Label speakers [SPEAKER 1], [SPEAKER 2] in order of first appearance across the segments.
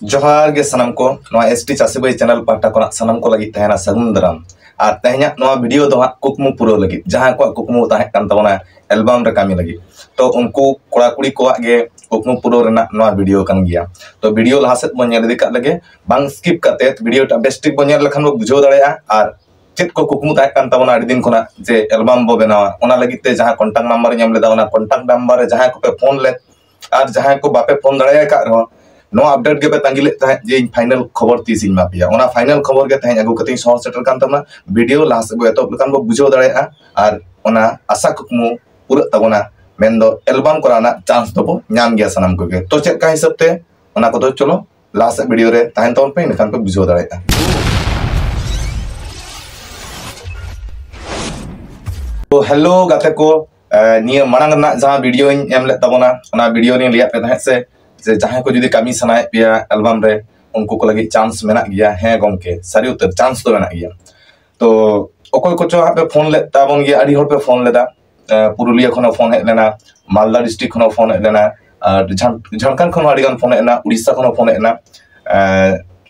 [SPEAKER 1] जोहार गे सनम को नवा एसटी चासी भाई चैनल पाटा को सनम को लगी तहना सगुन दाराम और तेहना नवा वीडियो दो कुकमु पुरो लगी जहां को कुकमु ताहे कान तबना एल्बम रे कामी लगी तो उनको कोड़ा कुड़ी को गे कुकमु पुरो रेना नवा वीडियो कान गया तो वीडियो लहा सेत बो नेल दिका लगे बांग स्किप करते वीडियो टा बेस्टिक बो नेल लखन बो बुझो दाड़ेया और चेत को कुकमु ताहे कान तबना अडी दिन खोना जे एल्बम बो बनावा ओना लगी ते जहां कांटेक्ट नंबर ñam लेदा ओना कांटेक्ट नंबर रे जहां को पे फोन ले और जहां को बापे फोन दाड़ेया का रहो नो अपडेट के पे तांगिले ताहे जे फाइनल खबर तीस इन मापिया ओना फाइनल खबर के ताहे अगु कते शॉर्ट सेटर कान तमना वीडियो लास्ट बो एतो लकान बो बुझो दाड़ेया और ओना आशा कुकमु पूरा तबना मेन दो एल्बम कराना चांस दो ñam गया सनम को के तो चेक का हिसाब ते ओना को तो चलो लास्ट वीडियो रे ताहे तोन पे नखान पे बुझो दाड़ेया तो हेलो गाते को निया मांग ना जहां वीडियो एम ले तबना ओना वीडियो नि लिया पे ताहे से जहां को जुदी कमी सनाए पे एल्बम रे उनको को लगी चांस मेना गया है गमके सारी उतर चांस तो मेना गया तो ओकोय को चो पे फोन ले ताबन गया अडी होर पे फोन लेदा पुरुलिया खनो फोन हे लेना मालदा डिस्ट्रिक्ट खनो फोन हे लेना झारखंड खनो अडी गान फोन हेना उड़ीसा खनो फोन हेना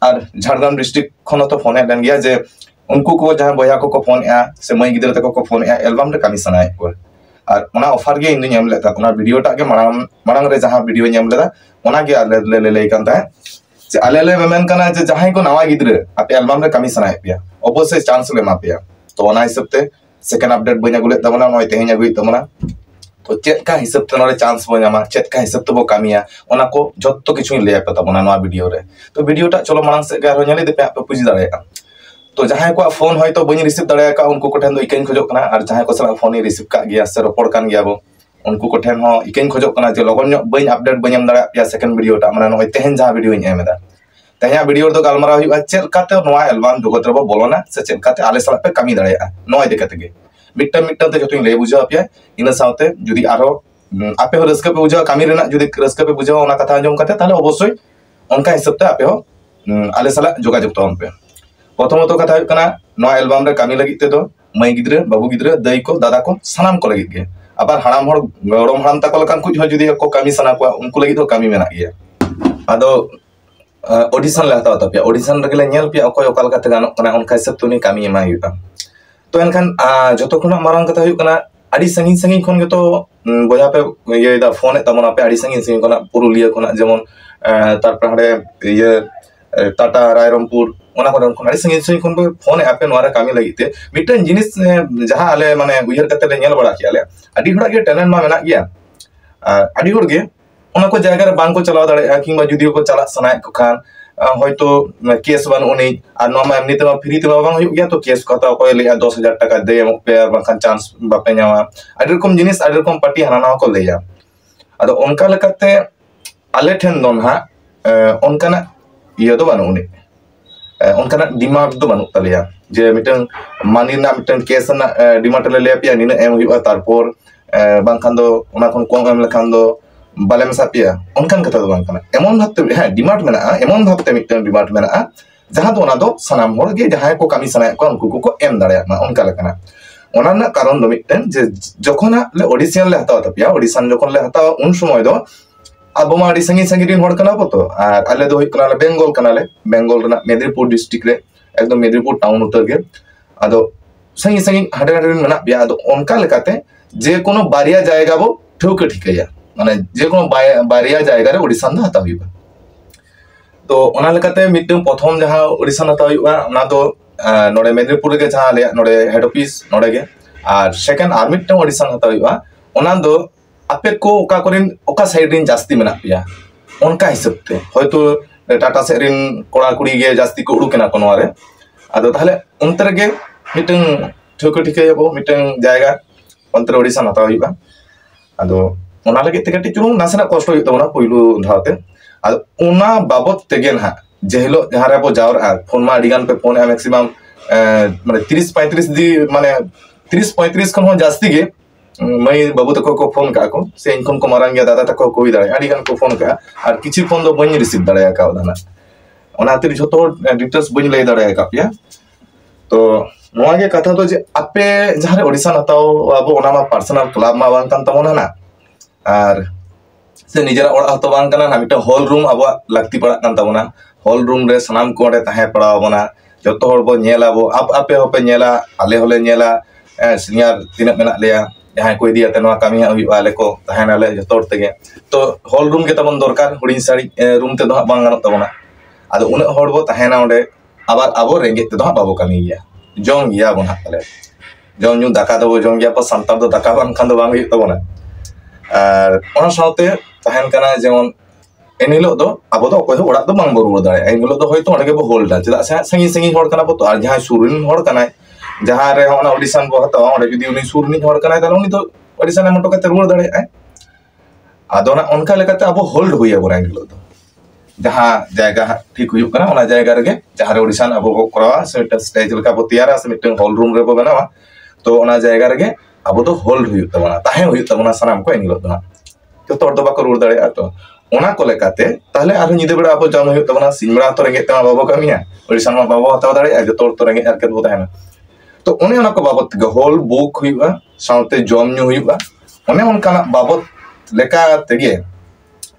[SPEAKER 1] और झारखंड डिस्ट्रिक्ट खनो तो फोन हे लेन गया जे उनको को जहां बया को फोन या से मई गिदर तक को फोन या एल्बम रे कमी सनाए को और ओना ऑफर गे इन ñam लेता ओना वीडियो टा के मांग रे जहां वीडियो ñam लेदा ओना के आले ले लेई कांता जे आले ले मेन कना जे जहां को नवा गिदरे आपे एल्बम रे कमी सनाए पिया अवश्य चांस ले मापिया तो ओना हिसाब ते सेकंड अपडेट बኛ गुले तमना नय तेहें अगुई तमना तो चेक का हिसाब ते नरे चांस बो ñama चेक का हिसाब ते बो कमिया ओना को जत्तो किछु ले पे तमना नवा वीडियो रे तो वीडियो टा चलो मांग से गारो ñali दे पे पुजी दाड़ेया तो जहां को फोन होय तो बनी रिसीव दाड़ेया का उनको को ठेन दो इकेन खोजो कना और जहां को सला फोन रिसीव का गया से रोपड़ कान गया बो उनको को ठेन हो इकेन खोजो कना जे लगन बनी अपडेट बनी दाड़े या सेकंड वीडियो टा माने नय तेहेन जहां वीडियो इन एमेदा तेहें वीडियो दो गालमारा हुआ चेल काते नवा एल्बम जगत रे बोलोना से चेल काते आले सला पे कमी दाड़ेया नय देखते गे मिटम ते जतो ले बुझा पे इन साथे जुदी आरो आपे हो रस्का पे बुझा कमी रेना जुदी रस्का पे बुझा ओना कथा अंजम काते ताले अवश्य उनका हिसाब ते आपे हो आले सला जोगाजोग तोन पे प्रथमत कथा हुई नवा एल्बम रे कमी लगी ते दो मई गिद्रे बाबू गिद्रे दई को दादा को सानाम को लगी गे आबार हराम हर गड़म हराम तक लकान कुछ जुदी को कमी सना को उनको लगी तो कमी मेना गया आदो ऑडिशन ले हताव तपिया ऑडिशन रे नेल पिया अकोय ओकाल काते गानो कना उनका हिसाब तुनी कमी एमा हुआ तो एनखान जतो खुना मारंग कथा हुई कना आडी संगीन संगीन खन गे तो बया पे ये दा फोन ए तमना पे आडी संगीन संगीन कना पुरुलिया खना जेमन तारपर हडे ये टाटा रायरमपुर ओना को आडी संगीन संगीन खन फोन ए पे नोरा कमी लगिते मिटन जिनिस जहां आले माने उयहर कते ले नेल बड़ा कियाले आडी हड़ा गे टैलेंट मा मेना गया आडी हड़ गे ओना को जायगा रे बांग को चलाव दाड़े किंबा जुदी को चला सनाय को खान হয়তো কেস বানুনি আর নমা এমনিতে ফ্রি তে বাং হইয়া তো কেস কথা কই লিয়া 10000 টাকা দে এমক পে আর বাখান চান্স বাপে নাওয়া আদি রকম জিনিস আদি রকম পার্টি হানা না ko leya ado onka lekate ale ten don ha onkana iya do banuni onkana demand do banu taleya je mitang mani na mitang kes na demand le leya pia ni na em huyua tarpor bangkhan do ona kon kong em lekhan do बालेम सापिया उनकान कथा दो बांकना एमन भाबते है demand मेना एमन भाबते mitten demand मेना जहां तो ओना दो सनाम होर गे जहां को कमी सनाय को उनको को एम दाड़या मा उनका लकना ओना ना कारण दो मिटन जे जखना ले ऑडिशन ले हताव तपिया ऑडिशन जखन ले हताव उन समय दो अब मा आडी संगी संगी दिन होड़ कना पतो और आले दो हुई कना बेंगल कना ले बेंगल रना मेदिनीपुर डिस्ट्रिक्ट रे एकदम मेदिनीपुर टाउन उतर गे आदो संगी संगी हडे हडे मेना बिया आदो उनका लेकाते जे कोनो बारिया जायगा बो ठोक ठिकया माने जे कोनो बारिया जायगा रे ऑडिशन दा हता हुईबा तो ओना लेकाते मिटम प्रथम जहां ऑडिशन हता हुईबा ओना दो नोडे मेदिनीपुर गे जहां ले नोडे हेड ऑफिस नोडे गे और सेकंड आर मिटम ऑडिशन हता हुईबा ओना दो आपे को ओका करिन ओका साइड रिन जास्ती मेना पिया उनका हिसाब ते हयतो टाटा से रिन कोड़ा कुड़ी गे जास्ती को उडुकेना कोनवा रे आदो ताहले उनतर गे मिटम ठोको ठिके बो मिटम जायगा अंतर ऑडिशन हता हुईबा आदो ओना लगे ते कटी चुनु नासना कष्ट होई तबना पहिलु धावते आ ओना बाबत तेगे ना जेहलो जहां रे बो जावरा फोन मा अडिगान पे फोन मैक्सिमम माने 30 35 दी माने 30 35 खन हो जास्ती गे मई बाबू तको को फोन का को से इनकम को मारांग गया दादा तको कोई दाड़े अडिगान को फोन का और किछि फोन दो बनी रिसीव दाड़े का दाना ओना तिर जतो डिटेल्स बनी ले दाड़े का पिया तो नोआ गे कथा तो जे आपे जहां रे ऑडिशन हताओ अब ओना मा पर्सनल क्लब मा बांग कान तमोना ना और से निजरा ओड़ा हतो बांग कना ना मिटा हॉल रूम अब लगती पड़ा कान तबोना हॉल रूम रे सनाम को ओडे ताहे पड़ा बना जतो हर बो नेला बो आप आपे होपे नेला आले होले नेला सीनियर तिना मेना लेया जहां को इदी आते नवा कामी हुई आले को ताहे नाले जतो हर तेगे तो हॉल रूम के तबन दरकार हुडिन साड़ी रूम ते दो बांग गानो तबोना आदो उन हर बो ताहे ना ओडे आबार आबो रेंगे ते दो बाबो कामी गया जम गया बना आले जम न्यू दाका दो जम गया पर संतार दो दाका बांग खान दो बांग हुई तबोना और ओना साउते ताहेन कना जेमन एनिलो दो आबो दो कोई ओड़ा दो बांग बरुवा दाड़े एनिलो दो होयतो ओडे बो होल्डा चेदा से संगी संगी हर कना बो तो आर जहां सुरिन हर कना जहां रे ओना ऑडिशन बो हतो ओडे जुदी उनी सुरनी हर कना ताले उनी तो ऑडिशन एमटो कते रुवाड़ दाड़े आय आदो ना उनका लेकाते आबो होल्ड हुइया बो एनिलो दो जहां जायगा ठीक हुई कना ओना जायगा रे जहां रे ऑडिशन आबो बो करावा से स्टेज लेका बो तैयारा से मिटन हॉल रूम रे बो बनावा तो ओना जायगा रे आबो तो होल्ड हुई तबना ताहे हुई तबना सनाम को एनिलो दो तो तोड़ दो बाको रुड़ दाड़े तो ओना को लेकाते ताहले आरो निदे बेड़ा आबो जाम हुई तबना सिमरा तो रेंगे तमा बाबो कामिया ऑडिशन मा बाबो हताव दाड़े जो तोड़ तो रेंगे हरकत बो ताहेना तो ओने ओना को बाबत के होल बुक हुईबा साउते जम न्यू हुईबा ओने ओनकाना बाबत लेका तेगे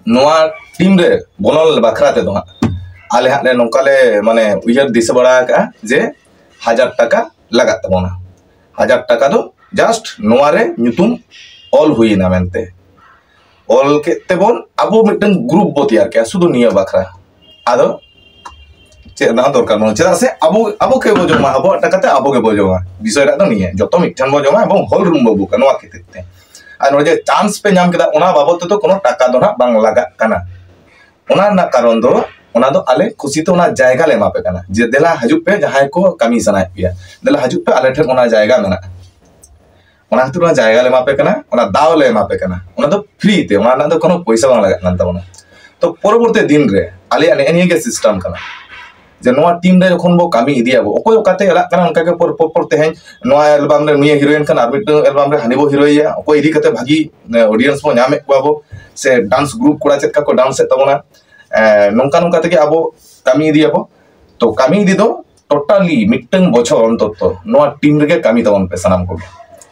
[SPEAKER 1] नोआ टीम रे बोनल बखरा ते दो आले हाले नोकाले माने उयर दिस बड़ा का जे 1000 टाका लगा तबोना 1000 टाका दो जस्ट नोआ रे न्यूतुम ऑल हुई ना मेनते ऑल के तेबोन अबो मिटन ग्रुप बो तैयार के सुदु निया बखरा आदो चे ना दरकार न चेदा से अबो के बो जमा अबो टाकाते अबो के बो जमा विषय रा दो निया जतो मिटन बो जमा एबं हॉल रूम बो बुका नोआ केते और नोजे चांस पे नाम केदा ओना बाबत तो कोनो टाका दो ना बांग लगा काना ओना ना कारण दो ओना दो आले खुशी तो ओना जायगा ले मापे काना जे देला हजु पे जहां को कमी सनाय पिया देला हजु पे आले ठे ओना जायगा मेना ओना तो ओना जायगा ले मापे काना ओना दाव ले मापे काना ओना दो फ्री ते ओना ना दो कोनो पैसा बांग लगा कान ताबोना तो परवर्ती दिन रे आले एनी के सिस्टम काना जे नोआ टीम रे जखन बो कामी इदिया बो ओकोय ओकाते एला काना उनका के पर तेहें नोआ एल्बम रे नुया हीरोइन काना आर मिट एल्बम रे हनीबो हीरोइया ओकोय इदी कते भागी ऑडियंस बो नामे को बो से डांस ग्रुप कोड़ा चेका को डांस तबोना नोंका नोंका तके आबो कामी इदिया बो तो कामी इदी दो टोटली मिटन बछर अंतत नोआ टीम रे कामी तबन पे सनाम को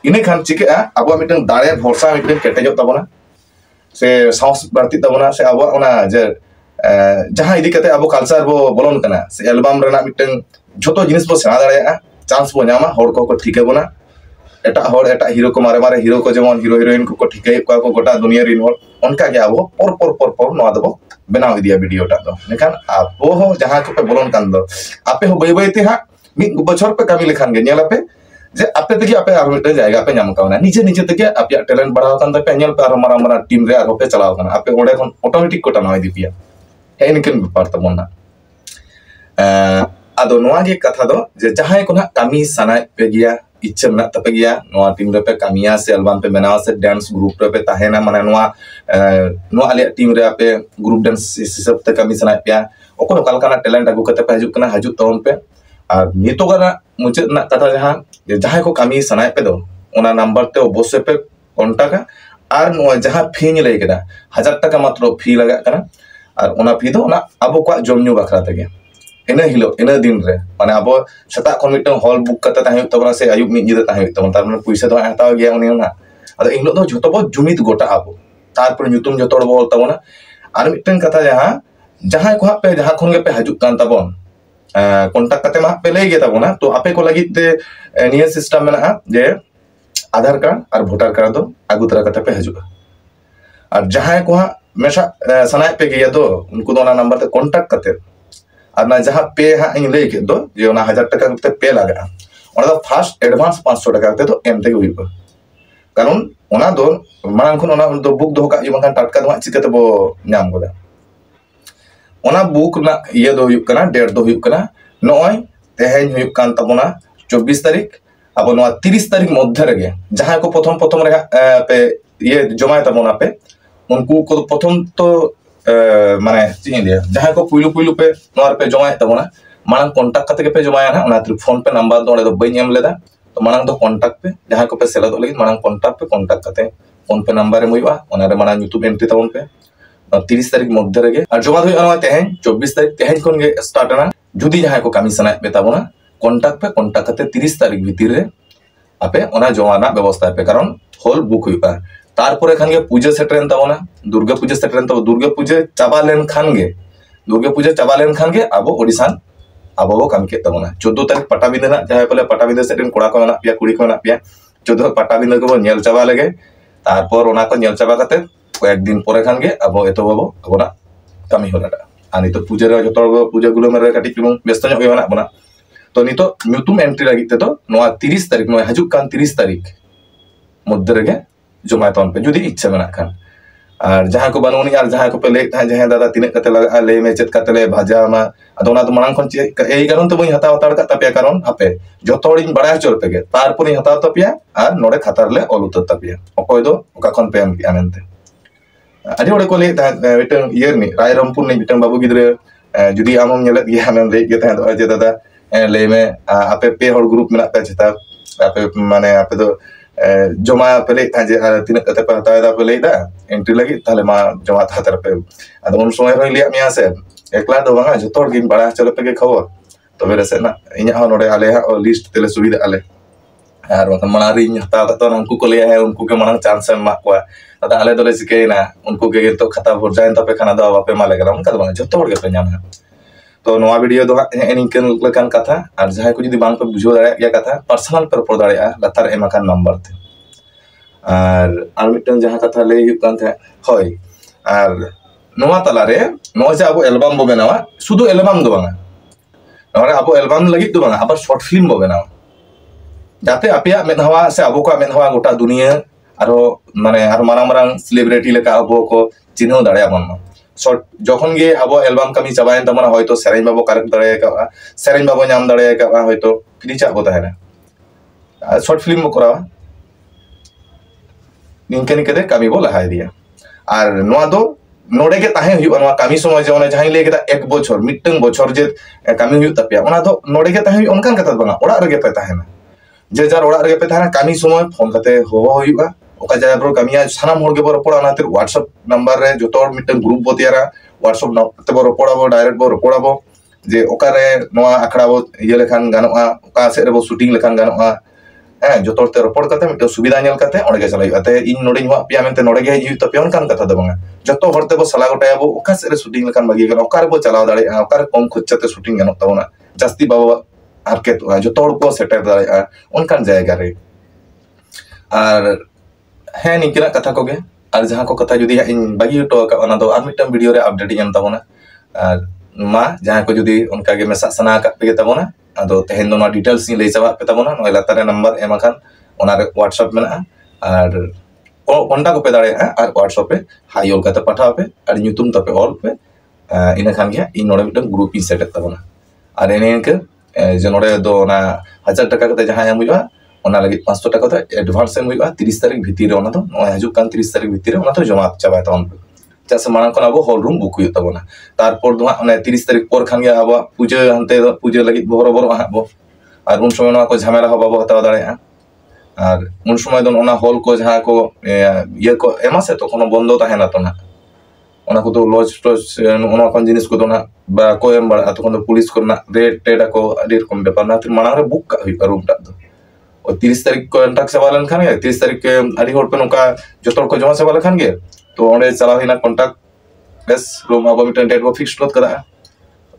[SPEAKER 1] इने खान चिके आबो मिटन दाड़े भरसा मिटन केटेजो तबोना से साहस बढ़ती तबोना से आबो ओना जे जहां इदी कते आबो कल्चर बो बोलन कना से एल्बम रेना मिटन झोतो जिनिस बो सेना दाड़ेया चांस बो नामा हर को ठीके बोना एटा हीरो को मारे मारे हीरो को जेमन हीरो हीरोइन को ठीके को गोटा दुनिया रिन हर उनका के आबो पर नोआ दबो बनाव इदिया वीडियो टा दो नेखान आबो हो जहां को पे बोलन कान दो आपे हो बय बय ते हा मिद बछर पे कामी लेखान गे नेला पे जे आपे तके आपे आर मिटे जायगा पे नाम कावना नीचे नीचे तके आपे टैलेंट बढ़ाव कान पे नेल पे आर मारा टीम रे आर पे चलाव काना आपे ओडे कोन ऑटोमेटिक कोटा नय दिपिया हे इनकिन बेपार तबोना आदो नोआ गे कथा दो जे जहां को ना कामी सनाय पे गिया इच्छा मेना तपे गिया नोआ टीम रे पे कामिया से एल्बम पे बनावा से डांस ग्रुप रे पे ताहेना माने नोआ आले टीम रे आपे ग्रुप डांस सब ते कामी सनाय पे ओको कालकाना टैलेंट आगु कते पे हजु तवन पे और नितोगना मुचे ना कथा जहां को कामी सनाय पे दो ओना नंबर ते अवश्य पे कांटेक्ट और नोआ जहां फी नि लई केदा 1000 टाका मात्र फी लगा कना और ओना फी दो ओना आबो को जमन्यू बखरा तगे इन हिलो इन दिन रे माने आबो सता खन मिटन हॉल बुक करते ताहे तबना से आयु मिद निदा ताहे तबन तार माने पैसा दो हताव गया उनी ना अदो इनलो दो झोतो बो जुमित गोटा आबो तार पर ᱧᱩᱛᱩᱢ जोतोड़ बो तबना और मिटन कथा जहां को पे जहां खन गे पे हजु कान तबन कांटेक्ट कते मा पे लई गे तबना तो आपे को लगी ते निया सिस्टम मेना जे आधार कार्ड और वोटर कार्ड दो आगु तरा कते पे हजु और जहां को मेसा सनाय पे गया दो उनको दो ना नंबर ते कांटेक्ट कते और ना जहां पे हा इन लई के दो जे ना 1000 टाका कते पे लगा ओना दो फर्स्ट एडवांस 500 टाका कते दो एम ते हुईबा कारण ओना दो मांग खन ओना दो बुक दो का बंखान टटका दो चिकते बो नाम गोदा ओना बुक ना ये दो हुई कना डेट दो हुई कना नय तेहेन हुई कान तबना 24 तारीख अब नोआ 30 तारीख मध्य रे जहां को प्रथम रे पे ये जमाय तबना पे उनको को प्रथम तो माने चिनिया जहां को पुइलु पे नोर पे जमाय तबना मांग कांटेक्ट कते पे जमाया ना ओना फोन पे नंबर दो दो बई एम लेदा तो मांग दो कांटेक्ट पे जहां को पे सेला दो लगी मांग कांटेक्ट कते फोन पे नंबर रे मुइबा ओना रे मांग यूट्यूब एंट्री तबन पे 30 तारीख मध्य रे और जमा हुई ना तेहेन 24 तारीख तेहेन खन गे स्टार्ट ना जुदी जहां को कामी सनाय पे तबना कांटेक्ट कते 30 तारीख भीतर रे आपे ओना जमा ना व्यवस्था पे कारण हॉल बुक हुईबा तारपरे खान गे पूजा सेटरेन तबोना दुर्गा पूजा सेटरेन तब दुर्गा पूजा चाबा लेन खान गे अब ओडिशान अब बो काम के तबोना 14 तारीख पटाबिंदा ना जहां पले पटाबिंदा सेटरेन कोड़ा को मेना पिया कुड़ी को मेना पिया 14 पटाबिंदा को नेल चाबा लेगे तारपर ओना को नेल चाबा कते कয়েক दिन परे खान गे अब एतो बाबो अबोना कामी होलाटा आनी तो पूजा रे जतो पूजा गुलो मेरे काटी किबो व्यस्त ᱧᱚᱜ गे मेना बना तो नितो ᱧᱩᱛᱩᱢ एंट्री लगी ते तो नोआ 30 तारीख नो हजुक कान 30 तारीख मध्य रे जमा तन पे जुदी इच्छा मेना खान और जहां को बानुनी और जहां को पे ले जहां दादा तिने कते लगा ले में चेत कते ले भाजा मा अदोना तो मांग खन एई कारण तो बई हता उतार का तपिया कारण आपे जतो हड़िन बड़ा चल पेगे तार पुनी हता तपिया और नोडे खातार ले ऑल उतर तपिया अकोय दो ओका खन पे एम की आमेनते आदि ओडे को ले मिटन इयर नि रायरमपुर नि मिटन बाबू गिद्रे जुदी आमम नेले गे आमेन ले गे ता जे दादा ले में आपे पे हर ग्रुप मेना पे चता आपे माने आपे दो जमा पे जे तिना कते पे हता दा पे लेदा एंट्री लगी ताले मा जमा था पे अद उन समय रो लिया मिया से एकला दो बांगा जतोर गिन बड़ा चले पे खबर तबे रसे ना इnya हा नोडे आले हा लिस्ट तेले सुविधा आले और वखन मनारी हता तो उनको को ले है उनको के मनंग चांस मा को दादा आले दोले सिकेना उनको के तो खाता भर जाय तबे खाना दो बापे मा लेगा उनका दो जतोर के पे नाम तो नोआ वीडियो दो एनिकन लकान कथा और जहां को जदी बांग पे बुझो दाड़े या कथा पर्सनल पर पड़ दाड़े लतार एमाकान नंबर थे और मिटन जहां कथा ले हुई कान थे होय और नोआ तला रे नोआ जे अब एल्बम बो बनावा शुद्ध एल्बम दो बांगा नोरे अब एल्बम लगी दो बांगा अब शॉर्ट फिल्म बो बनावा जाते अपिया मेनहवा से अब को मेनहवा गोटा दुनिया आरो माने आरो मारांग सेलिब्रिटी लेका अब को चिन्ह दाड़े बन शॉर्ट जखन गे अब एल्बम कमी चाबायन तमना होयतो सेरेन बाबो करेक्ट दाड़े का सेरेन बाबो नाम दाड़े का होयतो फ्री चा बो ताहेना शॉर्ट फिल्म बो करावा निंकन केदे कमी बो लहाय दिया और नोआ दो नोडे के ताहे हुई नोआ कमी समय जे ओने जहां ले केदा 1 बछर मिटन बछर जे कमी हुई तपिया ओना दो नोडे के ताहे ओनकान कथा बना ओड़ा रगे पे ताहेना जे जार ओड़ा रगे पे ताहेना कमी समय फोन कते होवा हुईबा ओका जाय ब्रो कमिया सानाम होर के बरो पड़ा नातिर व्हाट्सएप नंबर रे जोतोर मिटन ग्रुप बो तैयारा व्हाट्सएप नते बरो पड़ाबो डायरेक्ट बरो पड़ाबो जे ओका रे नोआ आखड़ा बो ये लेखान गानोआ ओका से रे बो शूटिंग लेखान गानोआ जोतोर ते रोपड़ कते मिटो सुविधा नेल कते ओडे के चलाई अते इन नोडे हुआ पिया मेनते नोडे गे हिउ तो पियन कान कथा दो बंगा जतो हरते बो सला गोटायाबो ओका से रे शूटिंग लेखान बागी गन ओका रे बो चलाव दाड़े ओका रे कम खर्चाते शूटिंग गानो तबना जास्ती बाबा आरकेत जोतोर को सेटर दाड़े उनकान जायगा रे और है निकना कथा को गे और जहां को कथा जुदी इन बागी तो का ओना दो आर मिटन वीडियो रे अपडेट एम तबना और मा जहां को जुदी उनका गे मेसा सना का पे तबना अदो तेहन दोना डिटेल्स ले चाबा पे तबना नो लातारे नंबर एमाखान ओना रे व्हाट्सएप मेना और कोंटा को पे दाड़े और व्हाट्सएप पे हाई ऑल कते पठाव पे और ᱧᱩᱛᱩᱢ तपे ऑल पे इना खान गे इन नोडे मिटन ग्रुप इन सेट तबना और एने के जे नोडे दो ना 1000 टाका कते जहां हम हुआ ओना लगी 500 टाका तो एडवांस एम हुआ 30 तारीख भीतर ओना तो नो हजुक कान 30 तारीख भीतर ओना तो जमा चाबा तन पे जैसे मानन को अब हॉल रूम बुक हुई तबना तारपर दो ओने 30 तारीख पर खान गे अब पूजा हनते पूजा लगी बरो बरो हाबो और उन समय को झमेला हो बाबो हता दाड़े और उन समय दो ओना हॉल को जहां को ये को एमा से तो कोनो बंद ताहेना तो ना ओना को तो लॉज टॉज ओना कोन जिनिस को तो ना बा को एम बड़ा तो कोन पुलिस को ना रेट टेडा को अडीर कम बेपार ना तिर माना रे बुक का हुई रूम टा दो और 30 तारीख को कॉन्टैक्ट से वालन खान गे 30 तारीख के अडी होड़ पे नोका जोतोर को जमा से वाला खान गे तो ओंडे चलाव हिना कॉन्टैक्ट बस रूम अब मिटन डेट बो फिक्स नोत कदा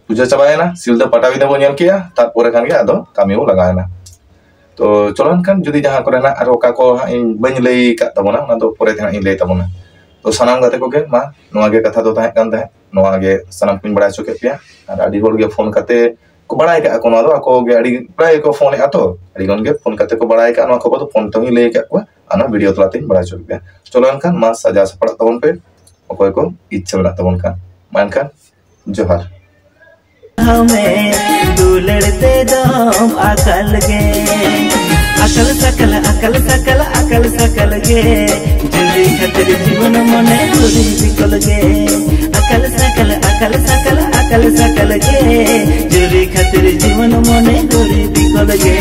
[SPEAKER 1] पूजा चबायना सिलदा पटाबी देबो नेल किया तार पोरे खान गे आदो कामी बो लगायना तो चलन खान जुदी जहां करे ना आरो का को इन बन लई का तबना ना दो पोरे थे इन लई तबना तो सनाम गाते को गे मा नोआ गे कथा दो ताहे कान ताहे नोआ गे सनाम पिन बड़ा चुके पिया और आडी होड़ गे फोन करते को बड़ाई का कोनो दो को गे आडी प्राय को फोन आ तो आडी गन गे फोन करते को बड़ाई का नोआ को तो फोन तो ही ले का को आना वीडियो तलाते बड़ा चुके पिया चलन खान मा सजा सपड़ा तबन पे ओकोय को इच्छा बना तबन खान मान खान जोहार
[SPEAKER 2] हमें दुलड़ते दम अकल गे अकल सकल अकल सकल अकल सकल गे जुली खतर जीवन मने गुरी बिकल गे अकल सकल अकल सकल अकल सकल गे जुली खतर जीवन मने गुरी बिकल गे।